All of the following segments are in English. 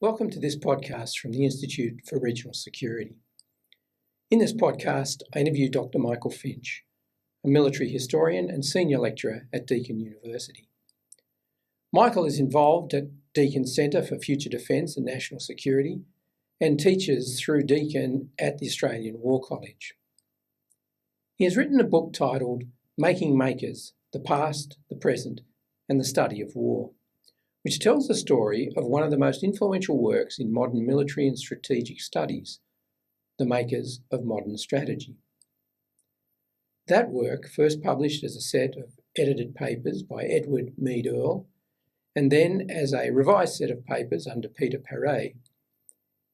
Welcome to this podcast from the Institute for Regional Security. In this podcast, I interview Dr Michael Finch, a military historian and senior lecturer at Deakin University. Michael is involved at Deakin's Centre for Future Defence and National Security and teaches through Deakin at the Australian War College. He has written a book titled Making Makers: The Past, the Present and the Study of War, which tells the story of one of the most influential works in modern military and strategic studies, the makers of modern strategy. That work, first published as a set of edited papers by Edward Mead Earle, and then as a revised set of papers under Peter Perret,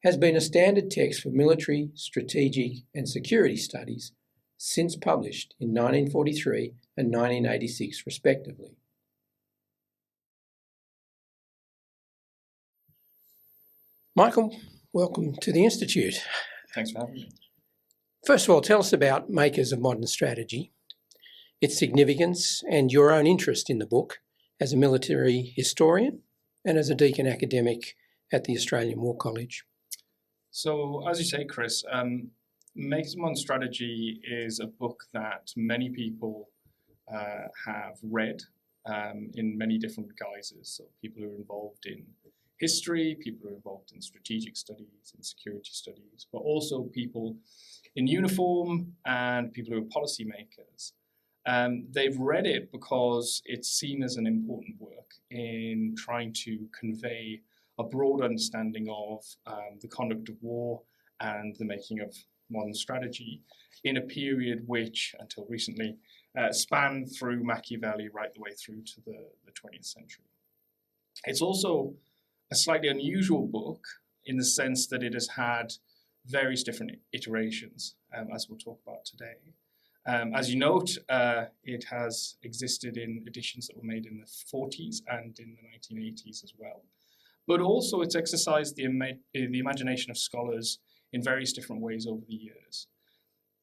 has been a standard text for military, strategic and security studies since published in 1943 and 1986 respectively. Michael, welcome to the Institute. Thanks for having me. First of all, tell us about Makers of Modern Strategy, its significance and your own interest in the book as a military historian and as a Deakin academic at the Australian War College. So, as you say, Chris, Makers of Modern Strategy is a book that many people have read in many different guises. So people who are involved in history, people who are involved in strategic studies and security studies, but also people in uniform and people who are policymakers. They've read it because it's seen as an important work in trying to convey a broad understanding of the conduct of war and the making of modern strategy in a period which, until recently, spanned through Machiavelli right the way through to the 20th century. It's also a slightly unusual book in the sense that it has had various different iterations, as we'll talk about today. As you note, it has existed in editions that were made in the 40s and in the 1980s as well. But also it's exercised the imagination of scholars in various different ways over the years.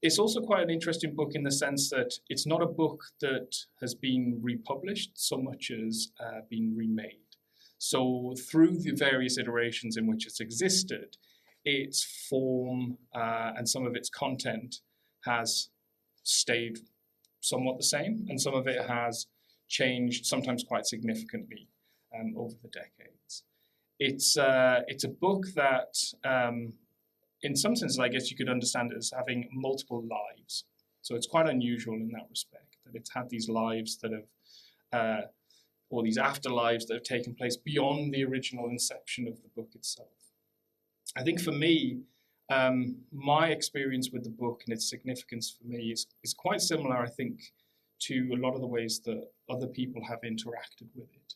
It's also quite an interesting book in the sense that it's not a book that has been republished so much as been remade. So through the various iterations in which it's existed, its form and some of its content has stayed somewhat the same, and some of it has changed, sometimes quite significantly, over the decades. It's a book that, in some senses, I guess you could understand it as having multiple lives. So it's quite unusual in that respect, that it's had these lives that have or these afterlives that have taken place beyond the original inception of the book itself. I think for me, my experience with the book and its significance for me is quite similar, I think, to a lot of the ways that other people have interacted with it.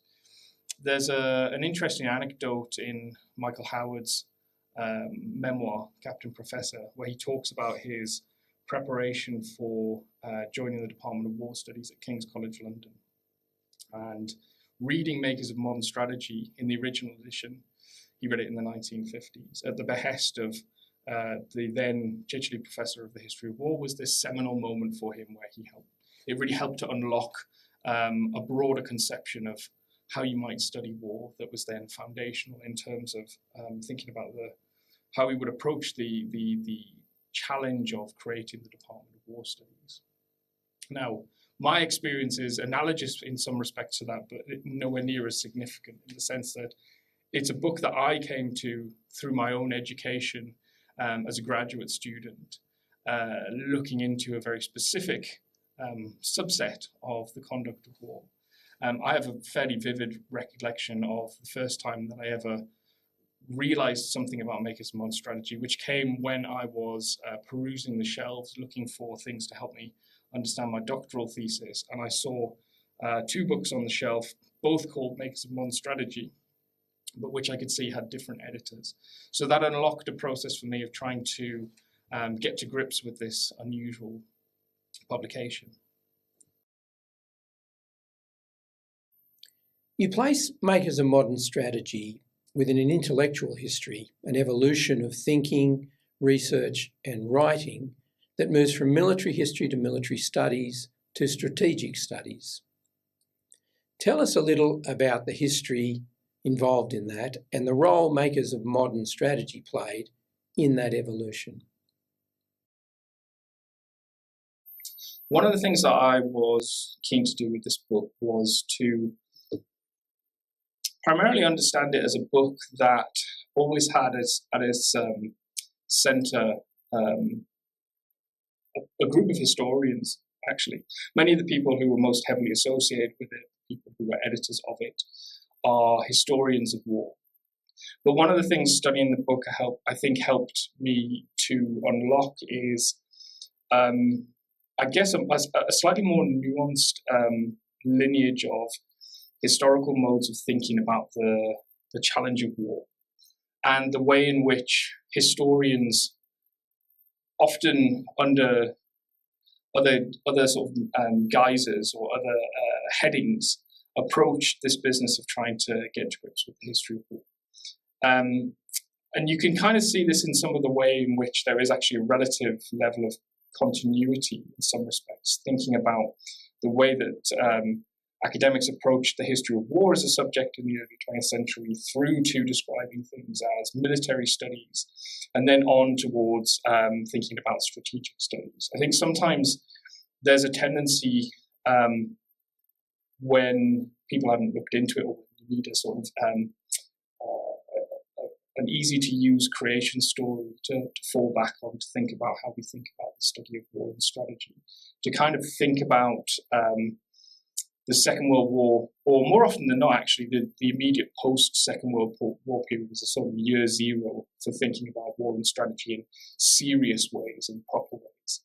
There's an interesting anecdote in Michael Howard's memoir, Captain Professor, where he talks about his preparation for joining the Department of War Studies at King's College London. And reading Makers of Modern Strategy in the original edition, he read it in the 1950s, at the behest of the then Chichley Professor of the History of War, was this seminal moment for him where it really helped to unlock a broader conception of how you might study war that was then foundational in terms of thinking about how we would approach the challenge of creating the Department of War Studies. Now, my experience is analogous in some respects to that, but nowhere near as significant in the sense that it's a book that I came to through my own education as a graduate student, looking into a very specific subset of the conduct of war. I have a fairly vivid recollection of the first time that I ever realized something about Makers of Modern Strategy, which came when I was perusing the shelves, looking for things to help me understand my doctoral thesis, and I saw two books on the shelf, both called Makers of Modern Strategy, but which I could see had different editors. So that unlocked a process for me of trying to get to grips with this unusual publication. You place Makers of Modern Strategy within an intellectual history, an evolution of thinking, research and writing that moves from military history to military studies to strategic studies. Tell us a little about the history involved in that and the role makers of modern strategy played in that evolution. One of the things that I was keen to do with this book was to primarily understand it as a book that always had at its centre a group of historians, actually. Many of the people who were most heavily associated with it, people who were editors of it, are historians of war. But one of the things studying the book helped me to unlock is, I guess, a slightly more nuanced lineage of historical modes of thinking about the challenge of war, and the way in which historians, often under other sort of guises or other headings, approach this business of trying to get to grips with the history of war. And you can kind of see this in some of the way in which there is actually a relative level of continuity in some respects, thinking about the way that academics approached the history of war as a subject in the early 20th century through to describing things as military studies, and then on towards thinking about strategic studies. I think sometimes there's a tendency when people haven't looked into it, or you need a sort of an easy-to-use creation story to fall back on, to think about how we think about the study of war and strategy, to kind of think about the Second World War, or more often than not, actually, the immediate post-Second World War period as a sort of year zero for thinking about war and strategy in serious ways and proper ways.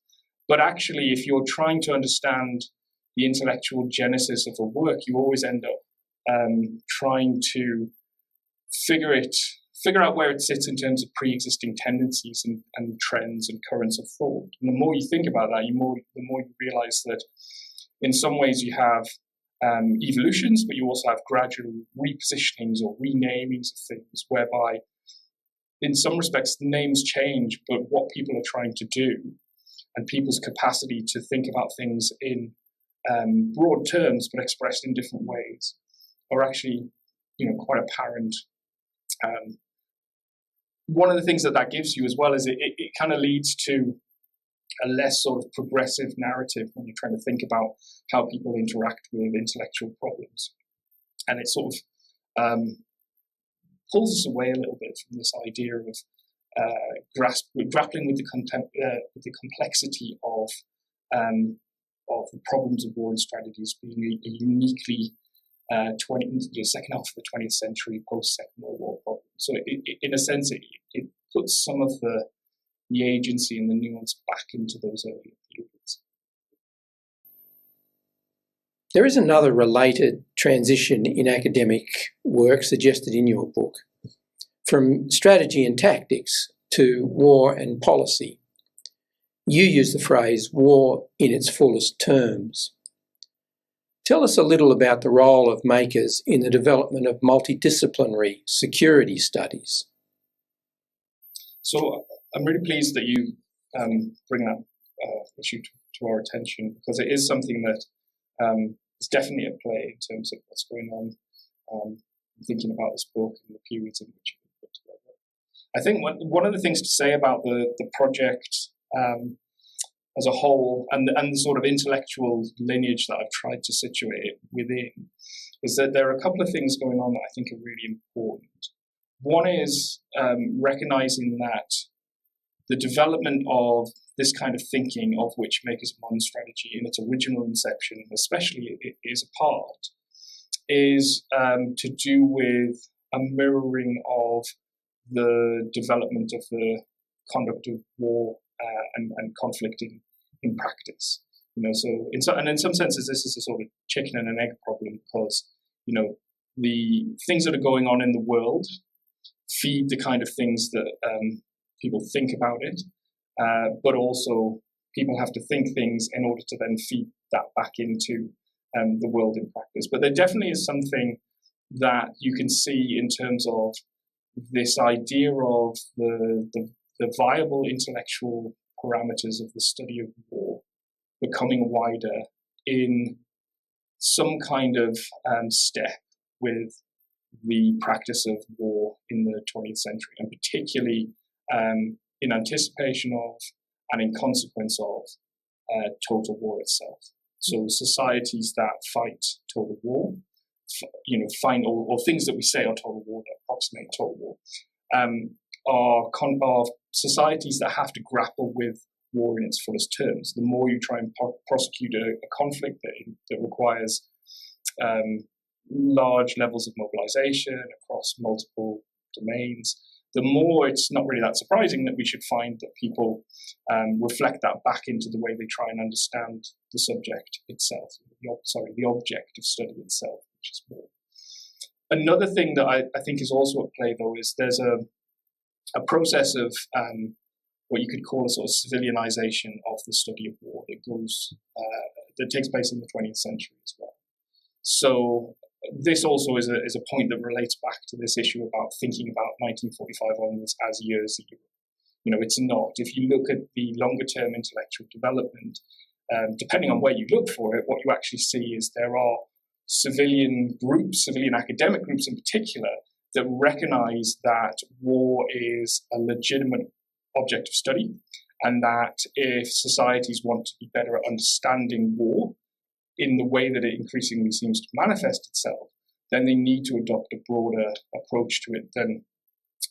But actually, if you're trying to understand the intellectual genesis of a work, you always end up trying to figure out where it sits in terms of pre-existing tendencies and trends and currents of thought. And the more you think about that, the more you realize that in some ways you have evolutions, but you also have gradual repositionings or renamings of things, whereby in some respects the names change, but what people are trying to do and people's capacity to think about things in broad terms but expressed in different ways are actually, quite apparent. One of the things that gives you as well is it kind of leads to a less sort of progressive narrative when you're trying to think about how people interact with intellectual problems. And it sort of pulls us away a little bit from this idea of grappling with the complexity of the problems of war and strategies being a uniquely second half of the 20th century post-Second World War problem. So in a sense, it puts some of the agency and the nuance back into those earlier periods. There is another related transition in academic work suggested in your book, from strategy and tactics to war and policy. You use the phrase war in its fullest terms. Tell us a little about the role of makers in the development of multidisciplinary security studies. So I'm really pleased that you bring that issue to our attention, because it is something that is definitely at play in terms of what's going on, thinking about this book and the periods in which it was put together. I think one of the things to say about the project as a whole, and the sort of intellectual lineage that I've tried to situate it within, is that there are a couple of things going on that I think are really important. One is recognizing that the development of this kind of thinking, of which Makers of Modern Strategy in its original inception, especially it is a part, is to do with a mirroring of the development of the conduct of war and conflict in practice. So in some senses, this is a sort of chicken and an egg problem, because the things that are going on in the world feed the kind of things that people think about it, but also people have to think things in order to then feed that back into the world in practice. But there definitely is something that you can see in terms of this idea of the viable intellectual parameters of the study of war becoming wider in some kind of step with the practice of war in the 20th century, and particularly in anticipation of and in consequence of total war itself. So societies that fight total war, or things that we say are total war, that approximate total war, are societies that have to grapple with war in its fullest terms. The more you try and prosecute a conflict that requires large levels of mobilization across multiple domains, the more it's not really that surprising that we should find that people reflect that back into the way they try and understand the subject itself, the object of study itself, which is war. Another thing that I think is also at play, though, is there's a process of what you could call a sort of civilianization of the study of war that takes place in the 20th century as well. So this also is a point that relates back to this issue about thinking about 1945 onwards as years of Europe. It's not. If you look at the longer term intellectual development, depending on where you look for it, what you actually see is there are civilian academic groups in particular, that recognize that war is a legitimate object of study, and that if societies want to be better at understanding war in the way that it increasingly seems to manifest itself, then they need to adopt a broader approach to it than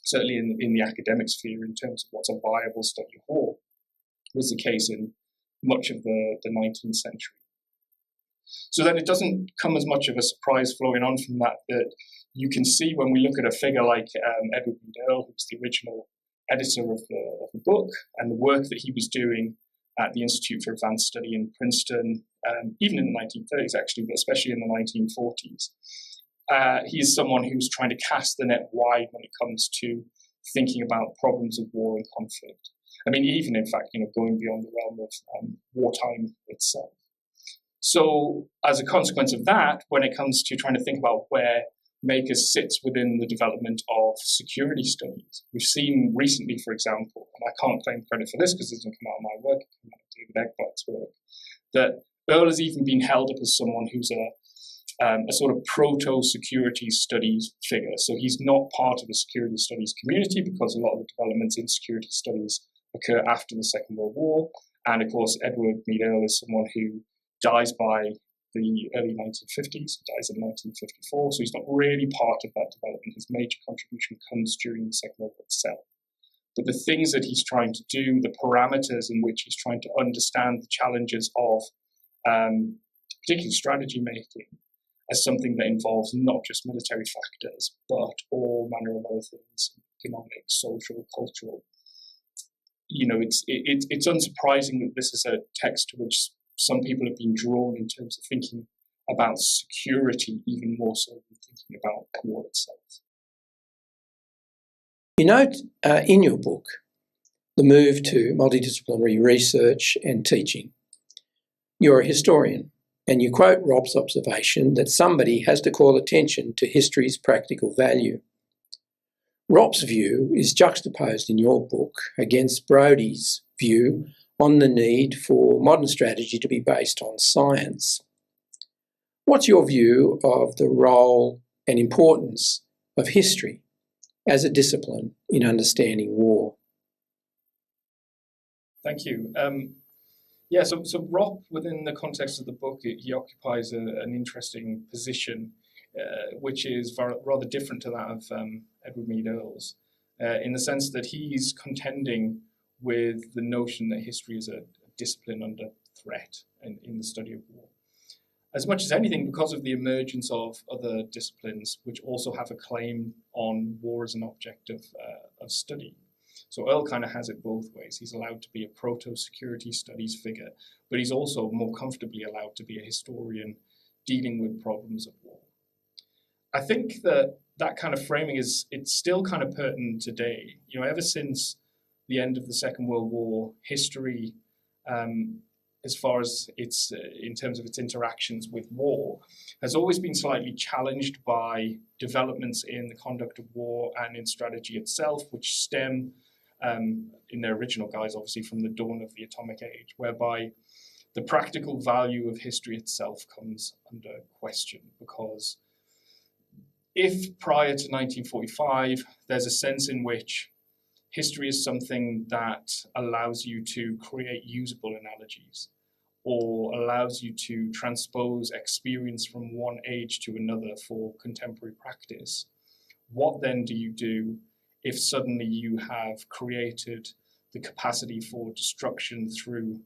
certainly in the academic sphere in terms of what's a viable study of war was the case in much of the 19th century. So then it doesn't come as much of a surprise flowing on from that you can see when we look at a figure like Edward Mead Earle, who's the original editor of the book, and the work that he was doing at the Institute for Advanced Study in Princeton, even in the 1930s actually, but especially in the 1940s. He is someone who's trying to cast the net wide when it comes to thinking about problems of war and conflict. I mean, even in fact, going beyond the realm of wartime itself. So as a consequence of that, when it comes to trying to think about where Makers sits within the development of security studies, we've seen recently, for example, and I can't claim credit for this because it doesn't come out of my work, it came out of David Egbart's work, that Earle has even been held up as someone who's a sort of proto-security studies figure. So he's not part of the security studies community because a lot of the developments in security studies occur after the Second World War. And of course, Edward Mead Earle is someone who dies by the early 1950s, dies in 1954, so he's not really part of that development. His major contribution comes during the Second World War itself. But the things that he's trying to do, the parameters in which he's trying to understand the challenges of particularly strategy making as something that involves not just military factors, but all manner of other things, economic, social, cultural. It's unsurprising that this is a text to which some people have been drawn in terms of thinking about security even more so than thinking about war itself. You note in your book the move to multidisciplinary research and teaching. You're a historian, and you quote Rob's observation that somebody has to call attention to history's practical value. Rob's view is juxtaposed in your book against Brodie's view on the need for modern strategy to be based on science. What's your view of the role and importance of history as a discipline in understanding war? Thank you. So Rob, within the context of the book, he occupies an interesting position, which is rather different to that of Edward Mead Earle's, in the sense that he's contending with the notion that history is a discipline under threat in the study of war. As much as anything, because of the emergence of other disciplines which also have a claim on war as an object of study. So Earle kind of has it both ways. He's allowed to be a proto-security studies figure, but he's also more comfortably allowed to be a historian dealing with problems of war. I think that kind of framing it's still kind of pertinent today. Ever since the end of the Second World War, history, as far as its in terms of its interactions with war, has always been slightly challenged by developments in the conduct of war and in strategy itself, which stem in their original guise, obviously, from the dawn of the atomic age, whereby the practical value of history itself comes under question because if prior to 1945, there's a sense in which history is something that allows you to create usable analogies or allows you to transpose experience from one age to another for contemporary practice, what then do you do if suddenly you have created the capacity for destruction through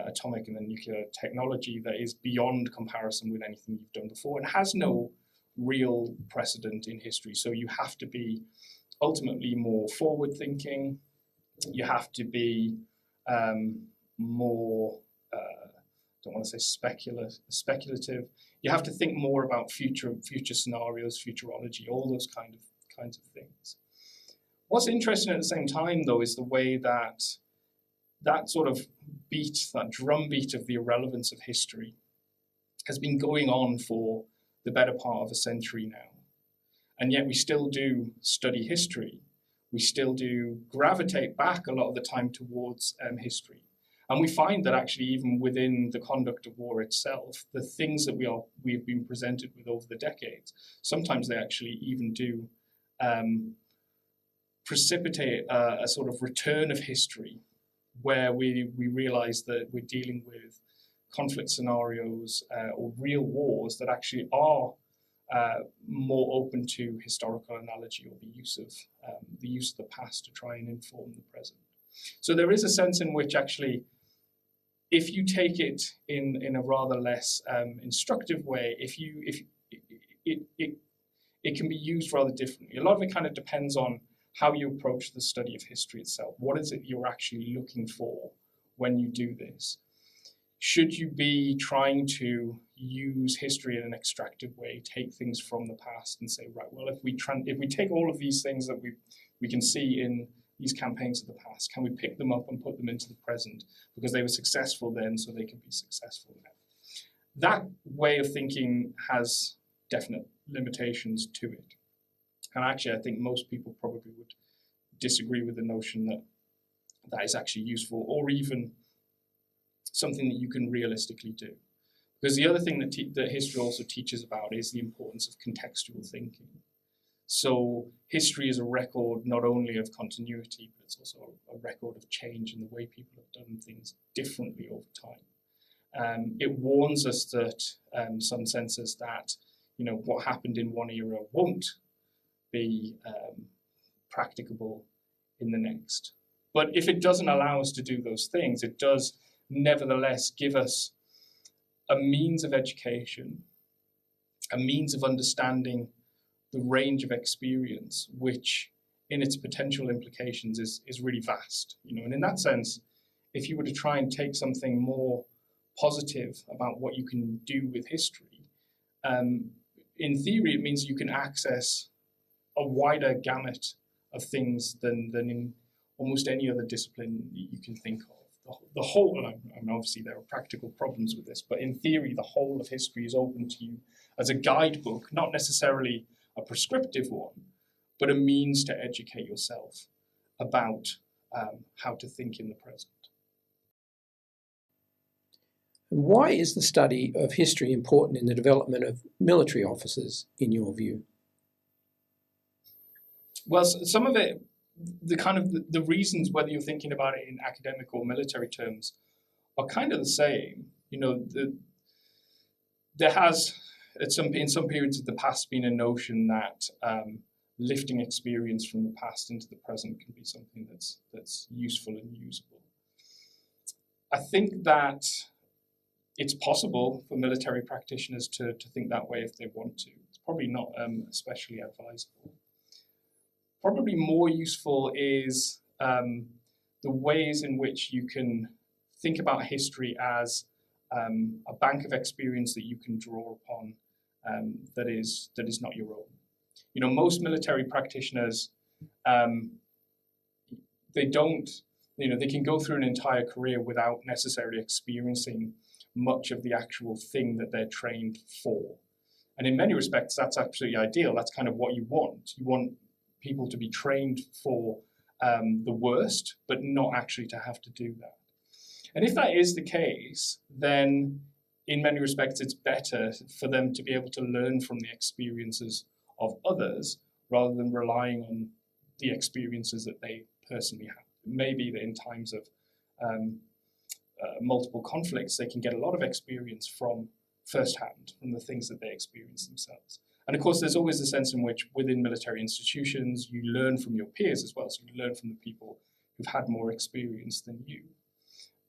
atomic and then nuclear technology that is beyond comparison with anything you've done before and has no real precedent in history? So you have to be ultimately more forward-thinking. You have to be more, don't want to say speculative. You have to think more about future scenarios, futurology, all those kinds of things. What's interesting at the same time, though, is the way that sort of that drumbeat of the irrelevance of history has been going on for the better part of a century now. And yet we still do study history. We still do gravitate back a lot of the time towards history. And we find that actually even within the conduct of war itself, the things that we've been presented with over the decades, sometimes they actually even do precipitate a sort of return of history where we realize that we're dealing with conflict scenarios or real wars that actually are more open to historical analogy or the use of the past to try and inform the present. So there is a sense in which actually, if you take it in a rather less instructive way, it can be used rather differently. A lot of it kind of depends on how you approach the study of history itself. What is it you're actually looking for when you do this? Should you be trying to use history in an extractive way, take things from the past and say, right, well, if we take all of these things that we can see in these campaigns of the past, can we pick them up and put them into the present because they were successful then, so they can be successful now? That way of thinking has definite limitations to it. And actually, I think most people probably would disagree with the notion that that is actually useful or even something that you can realistically do. Because the other thing that history also teaches about is the importance of contextual thinking. So history is a record not only of continuity, but it's also a record of change in the way people have done things differently over time. It warns us that some senses that, what happened in one era won't be practicable in the next. But if it doesn't allow us to do those things, it does nevertheless give us a means of education, a means of understanding the range of experience, which in its potential implications is really vast. And in that sense, if you were to try and take something more positive about what you can do with history, in theory, it means you can access a wider gamut of things than in almost any other discipline you can think of. The whole, obviously there are practical problems with this, but in theory, the whole of history is open to you as a guidebook, not necessarily a prescriptive one, but a means to educate yourself about how to think in the present. And why is the study of history important in the development of military officers, in your view? Well, some of it, the reasons, whether you're thinking about it in academic or military terms, are kind of the same. There has, in some periods of the past, been a notion that lifting experience from the past into the present can be something that's useful and usable. I think that it's possible for military practitioners to think that way if they want to. It's probably not especially advisable. Probably more useful is the ways in which you can think about history as a bank of experience that you can draw upon that is not your own. Most military practitioners, they can go through an entire career without necessarily experiencing much of the actual thing that they're trained for. And in many respects, that's absolutely ideal. That's kind of what you want. You want people to be trained for the worst, but not actually to have to do that. And if that is the case, then in many respects, it's better for them to be able to learn from the experiences of others rather than relying on the experiences that they personally have. Maybe that in times of multiple conflicts, they can get a lot of experience from firsthand, from the things that they experience themselves. And of course, there's always a sense in which within military institutions, you learn from your peers as well. So you learn from the people who've had more experience than you.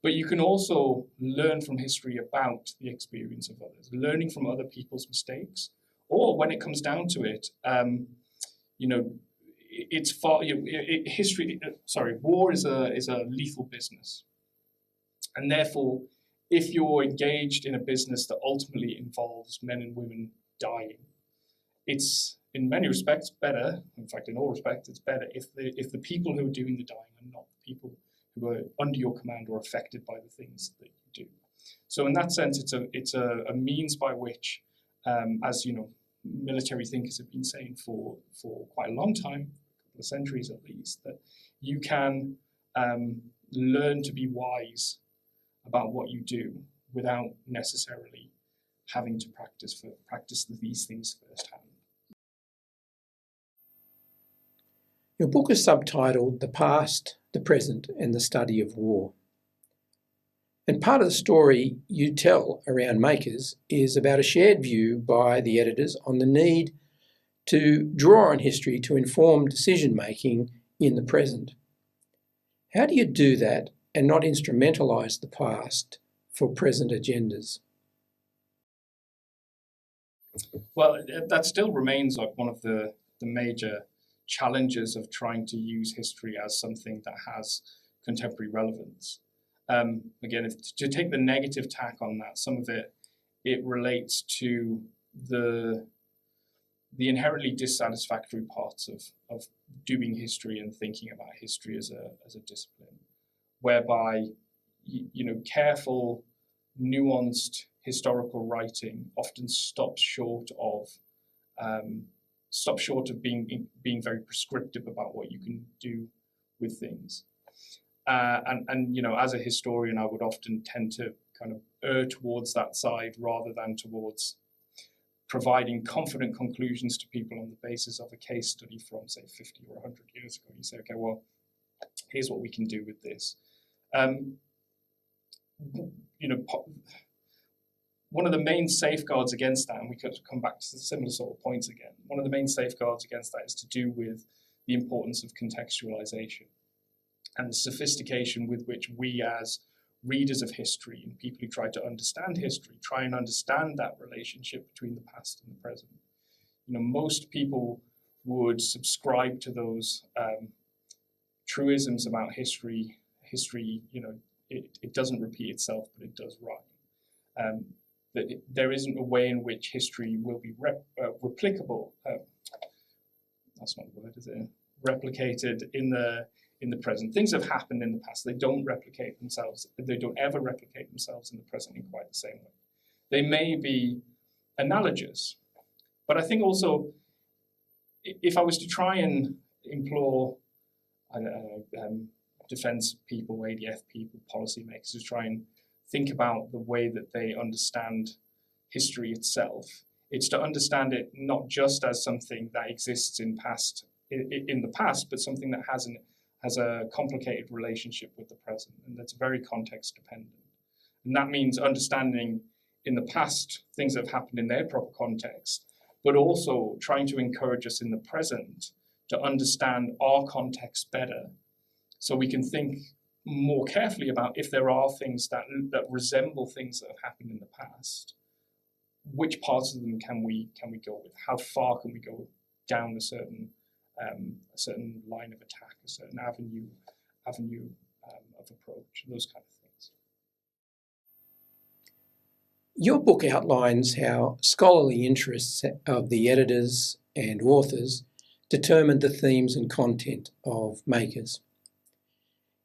But you can also learn from history about the experience of others, learning from other people's mistakes. Or when it comes down to it, it's far. War is a lethal business, and therefore, if you're engaged in a business that ultimately involves men and women dying, it's in many respects better. In fact, in all respects, it's better if the people who are doing the dying are not the people who are under your command or affected by the things that you do. So in that sense, it's a means by which, as you know, military thinkers have been saying for quite a long time, a couple of centuries at least, that you can learn to be wise about what you do without necessarily having to practice these things firsthand. Your book is subtitled The Past, the Present and the Study of War. And part of the story you tell around Makers is about a shared view by the editors on the need to draw on history to inform decision-making in the present. How do you do that and not instrumentalise the past for present agendas? Well, that still remains like one of the major challenges of trying to use history as something that has contemporary relevance. Again, to take the negative tack on that, some of it relates to the inherently dissatisfactory parts of doing history and thinking about history as a discipline, whereby careful, nuanced historical writing often stops short of being very prescriptive about what you can do with things. And as a historian, I would often tend to kind of err towards that side rather than towards providing confident conclusions to people on the basis of a case study from, say, 50 or 100 years ago. You say, okay, well, here's what we can do with this. One of the main safeguards against that, and we could come back to the similar sort of points again, one of the main safeguards against that is to do with the importance of contextualization and the sophistication with which we as readers of history and people who try to understand history try and understand that relationship between the past and the present. Most people would subscribe to those truisms about history. History, it doesn't repeat itself, but it does rhyme. That there isn't a way in which history will be replicable. That's not the word, is it? Replicated in the present. Things have happened in the past. They don't replicate themselves. They don't ever replicate themselves in the present in quite the same way. They may be analogous, but I think also, if I was to try and implore defense people, ADF people, policymakers to try and think about the way that they understand history itself, it's to understand it not just as something that exists in the past, but something that has a complicated relationship with the present, and that's very context dependent. And that means understanding in the past things that have happened in their proper context, but also trying to encourage us in the present to understand our context better, so we can think more carefully about if there are things that resemble things that have happened in the past, which parts of them can we go with? How far can we go down a certain line of attack, a certain avenue of approach, those kind of things. Your book outlines how scholarly interests of the editors and authors determined the themes and content of Makers.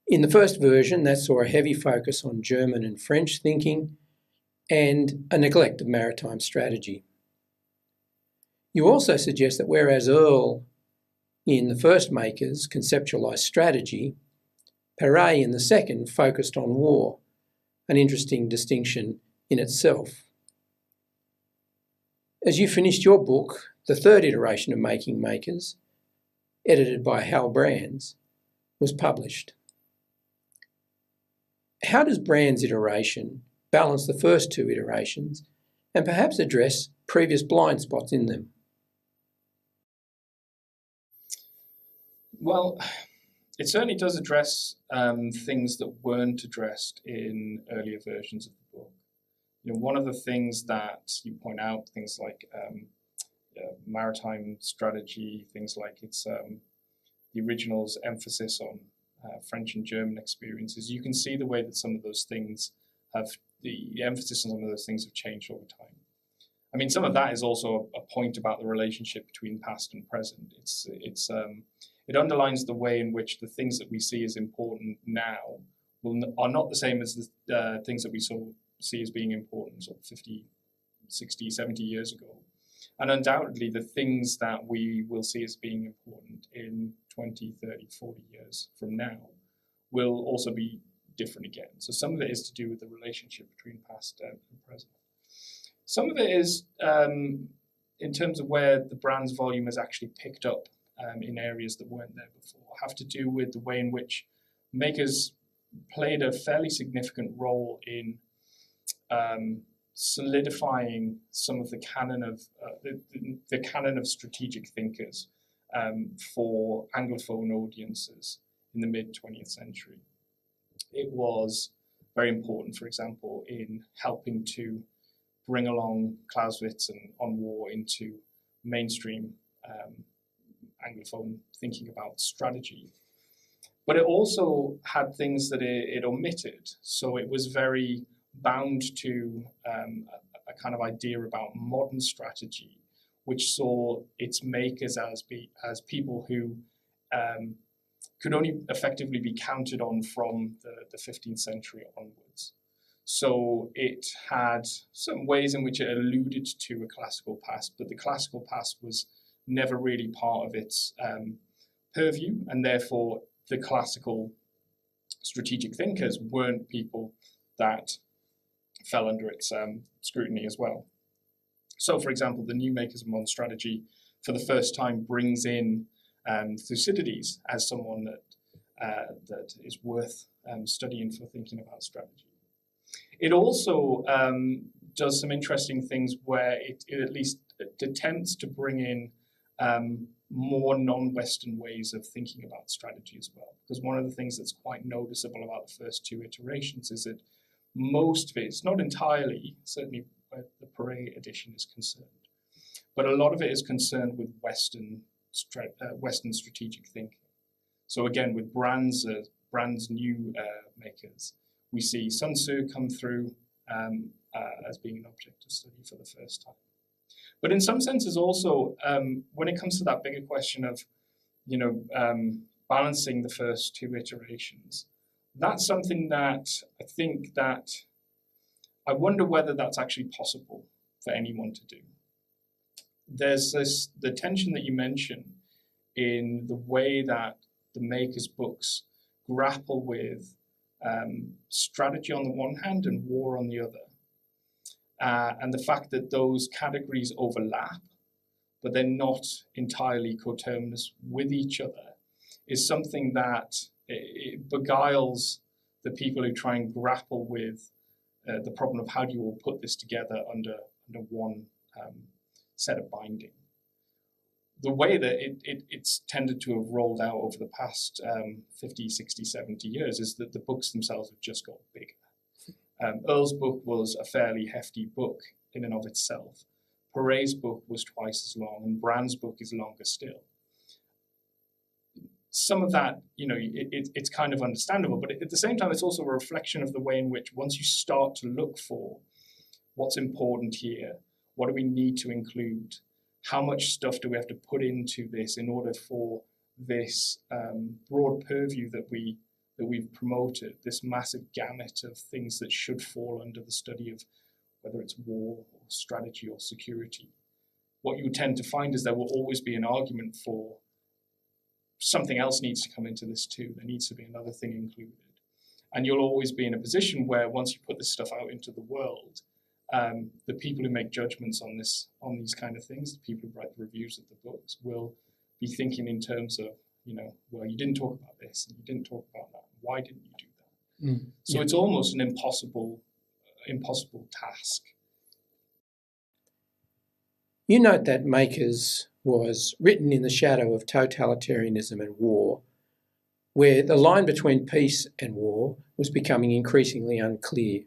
In the first version, that saw a heavy focus on German and French thinking and a neglect of maritime strategy. You also suggest that whereas Earle in the first Makers conceptualised strategy, Perret in the second focused on war, an interesting distinction in itself. As you finished your book, the third iteration of Making Makers, edited by Hal Brands, was published. How does Brands' iteration balance the first two iterations and perhaps address previous blind spots in them? Well, it certainly does address things that weren't addressed in earlier versions of the book. One of the things that you point out, things like maritime strategy, things like the original's emphasis on French and German experiences, you can see the way that some of those things the emphasis on some of those things have changed over time. I mean, some of that is also a point about the relationship between past and present. It underlines the way in which the things that we see as important now are not the same as the things that we see as being important sort of 50, 60, 70 years ago. And undoubtedly, the things that we will see as being important in 20, 30, 40 years from now will also be different again. So some of it is to do with the relationship between past and present. Some of it is in terms of where the Brands volume has actually picked up in areas that weren't there before, have to do with the way in which makers played a fairly significant role in solidifying some of the canon of strategic thinkers for Anglophone audiences in the mid-20th century. It was very important, for example, in helping to bring along Clausewitz and On War into mainstream Anglophone thinking about strategy. But it also had things that it omitted. So it was very bound to a kind of idea about modern strategy, which saw its makers as people who could only effectively be counted on from the 15th century onwards. So it had some ways in which it alluded to a classical past, but the classical past was never really part of its purview, and therefore the classical strategic thinkers weren't people that fell under its scrutiny as well. So, for example, the new Makers of Modern Strategy for the first time brings in Thucydides as someone that is worth studying for thinking about strategy. It also does some interesting things where it at least attempts to bring in more non-Western ways of thinking about strategy as well. Because one of the things that's quite noticeable about the first two iterations is that most of it, it's not entirely, certainly where the Perret edition is concerned, but a lot of it is concerned with Western strategic thinking. So again, with Brands new makers, we see Sun Tzu come through as being an object of study for the first time. But in some senses also, when it comes to that bigger question of, balancing the first two iterations, that's something that I think that I wonder whether that's actually possible for anyone to do. There's the tension that you mentioned in the way that the makers' books grapple with strategy on the one hand and war on the other. And the fact that those categories overlap, but they're not entirely coterminous with each other, is something that it beguiles the people who try and grapple with the problem of how do you all put this together under one set of binding. The way that it's tended to have rolled out over the past 50, 60, 70 years is that the books themselves have just got bigger. Earl's book was a fairly hefty book in and of itself. Perret's book was twice as long, and Brands' book is longer still. Some of that, it's kind of understandable, but at the same time, it's also a reflection of the way in which once you start to look for what's important here, what do we need to include, how much stuff do we have to put into this in order for this broad purview that we've promoted, this massive gamut of things that should fall under the study of whether it's war or strategy or security. What you tend to find is there will always be an argument for something else needs to come into this too. There needs to be another thing included. And you'll always be in a position where once you put this stuff out into the world, the people who make judgments on these kind of things, the people who write the reviews of the books, will be thinking in terms of, well, you didn't talk about this and you didn't talk about that. Why didn't you do that? So it's almost an impossible task. You note that Makers was written in the shadow of totalitarianism and war, where the line between peace and war was becoming increasingly unclear.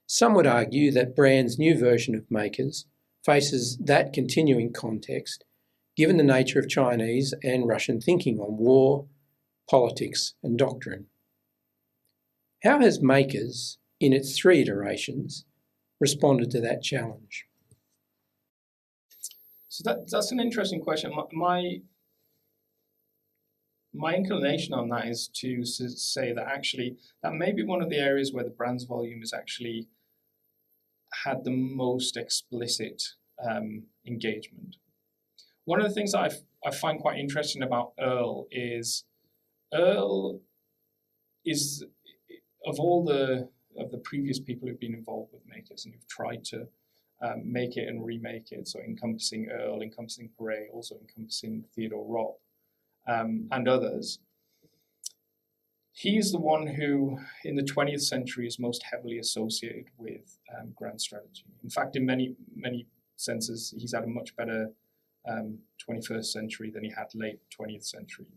Some would argue that Brand's new version of Makers faces that continuing context, given the nature of Chinese and Russian thinking on war, politics, and doctrine. How has Makers, in its 3 iterations, responded to that challenge? So that's an interesting question. My inclination on that is to say that actually that may be one of the areas where the Brand's volume has actually had the most explicit engagement. One of the things that I find quite interesting about Earl is of all the previous people who've been involved with Makers and who've tried to make it and remake it, so encompassing Earl, encompassing Perret, also encompassing Theodore Robb, and others. He is the one who, in the 20th century, is most heavily associated with grand strategy. In fact, in many senses, he's had a much better 21st century than he had late 20th century.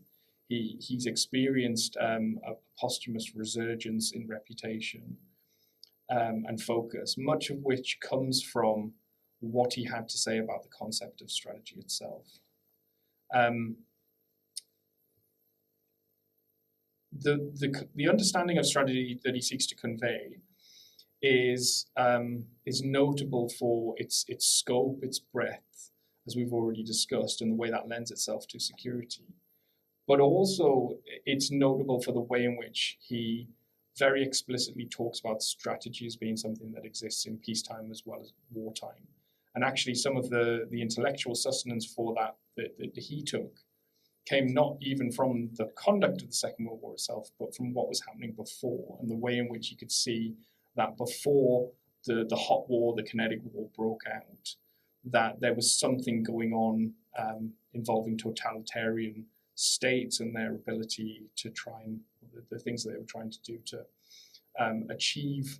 He's experienced a posthumous resurgence in reputation and focus, much of which comes from what he had to say about the concept of strategy itself. The understanding of strategy that he seeks to convey is notable for its scope, its breadth, as we've already discussed, and the way that lends itself to security. But also, it's notable for the way in which he very explicitly talks about strategy as being something that exists in peacetime as well as wartime. And actually, some of the intellectual sustenance for that he took came not even from the conduct of the Second World War itself, but from what was happening before, and the way in which you could see that before the hot war, the Kinetic War broke out, that there was something going on involving totalitarian states and their ability to try and the things that they were trying to do to achieve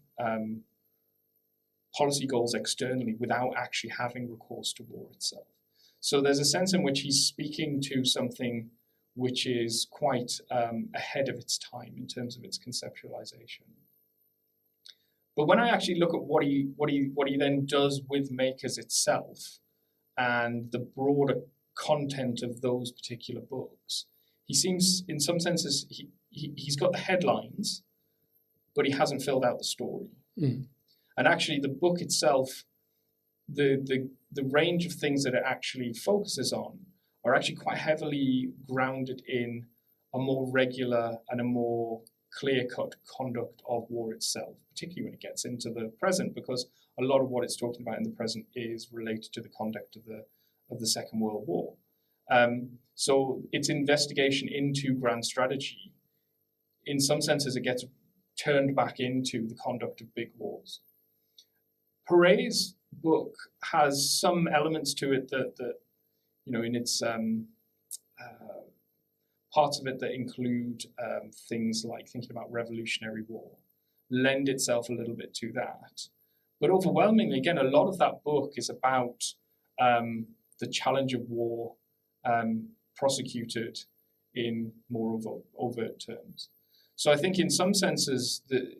policy goals externally without actually having recourse to war itself. So there's a sense in which he's speaking to something which is quite ahead of its time in terms of its conceptualization. But when I actually look at what he then does with Makers itself and the broader content of those particular books, he seems, in some senses, he's got the headlines, but he hasn't filled out the story. And actually, the book itself, the range of things that it actually focuses on are actually quite heavily grounded in a more regular and a more clear-cut conduct of war itself, particularly when it gets into the present, because a lot of what it's talking about in the present is related to the conduct of the Second World War. So its investigation into grand strategy, in some senses, it gets turned back into the conduct of big wars. Perret's book has some elements to it that in its parts of it that include things like thinking about Revolutionary War, lend itself a little bit to that. But overwhelmingly, again, a lot of that book is about the challenge of war prosecuted in more overt terms. So I think in some senses, the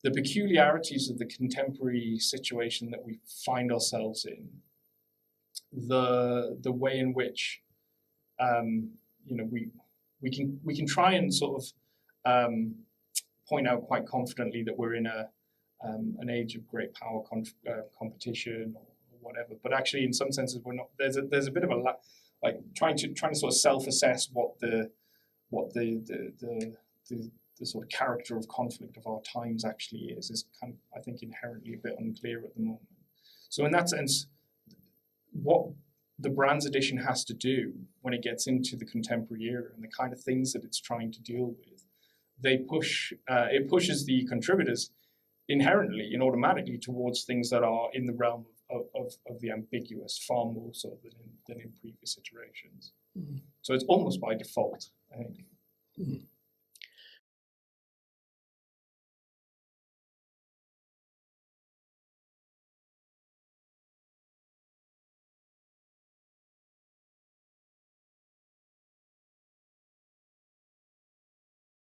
peculiarities of the contemporary situation that we find ourselves in, the way in which we can try and sort of point out quite confidently that we're in an age of great power competition or whatever, but actually in some senses we're not. There's a bit of a trying to sort of self-assess what the sort of character of conflict of our times actually is kind of, I think, inherently a bit unclear at the moment. So in that sense, what the Brand's edition has to do when it gets into the contemporary era and the kind of things that it's trying to deal with it pushes the contributors inherently and automatically towards things that are in the realm of the ambiguous far more so than in previous iterations. So it's almost by default, I think.